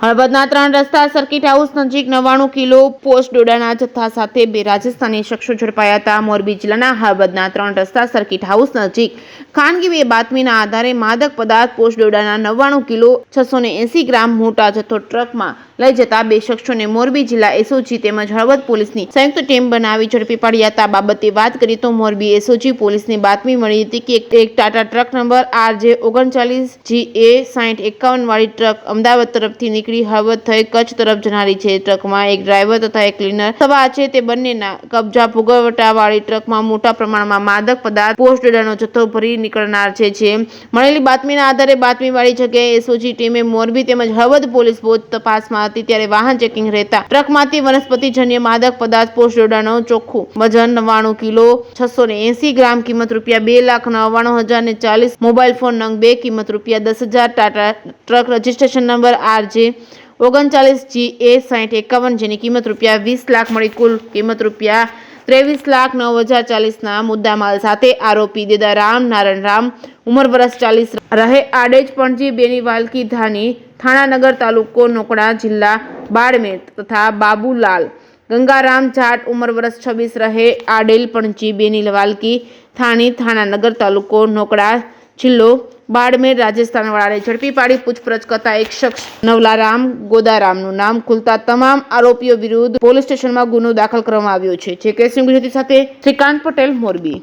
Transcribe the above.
હળવદના 3 રસ્તા circuit house નજીક 99 kilo post ડોડાના જથ્થા સાથે 2 રાજસ્થાની શખ્સો ઝડપાયા હતા। મોરબી જિલ્લાના હળવદના 3 રસ્તા સર્કિટ હાઉસ નજીક ખાનગી બાતમીના આધારે માદક પદાર્થ પોસ્ટ ડોડાના 99 કિલો 680 ગ્રામ મોટા જથ્થો ટ્રકમાં લઈ જતા 2 શખ્સોને મોરબી જિલ્લા એસઓજી તેમજ હળવદ પોલીસની સંયુક્ત ટીમ બનાવી ઝડપી પાડ્યા હતા। બાબતે વાત કરીએ તો મોરબી એસઓજી પોલીસને બાતમી મળી હતી કે એક ટાટા ટ્રક નંબર RJ39GA6051 વાળી ટ્રક અમદાવાદ તરફથી નીકળી હળવદ થઈ કચ્છ તરફ જનારી છે। ટ્રકમાં એક ડ્રાઈવર તથા એક ક્લીનર સવાર છે। તે બંનેના કબજા ભોગવટાવાળી ટ્રકમાં મોટા પ્રમાણમાં માદક પદાર્થ પોસ્ટ ડોડાનો જથ્થો ભરી નીકળનાર છે। મળેલી બાતમીના આધારે બાતમીવાળી જગ્યાએ એસઓજી ટીમે મોરબી તેમજ હળવદ પોલીસ તપાસમાં હતી ત્યારે વાહન ચેકિંગ રહેતા ટ્રકમાંથી વનસ્પતિજન્ય માદક પદાર્થ પોસ્ટ ડોડાનો ચોખ્ખું વજન 99 કિલો 680 ગ્રામ કિંમત ₹2,99,040 મોબાઈલ ફોન નંગ 2 કિંમત ₹10,000 Tata truck registration number RJ39GA6051 જેની કિંમત ₹20 લાખ મળી કુલ કિંમત ₹23,09,040 મુદ્દામાલ સાથે આરોપી દેદારામ નારાયણરામ ઉંમર વર્ષ 40 રહે આડેજ પણજી બેની વાલકી ધાની થાણાનગર તાલુકો નોકડા જિલ્લા બાड़मेर तथा बाबूलाल गंगाराम जाट उम्र वर्ष 26 रहे आडेल पणजी बेनी वालकी थानी थानानगर तालुको नोकड़ा जिल्लो बाड़मेर राजस्थान वाળાને ઝડપી પાડી પૂછપરછ કરતા એક શખ્સ નવલારામ ગોદારામનું નામ ખુલતા તમામ આરોપીઓ વિરુદ્ધ પોલીસ સ્ટેશનમાં ગુનો દાખલ કરવામાં આવ્યો છે। જે કેસની ગુજરાતી સાથે શ્રીકાંત પટેલ મોરબી।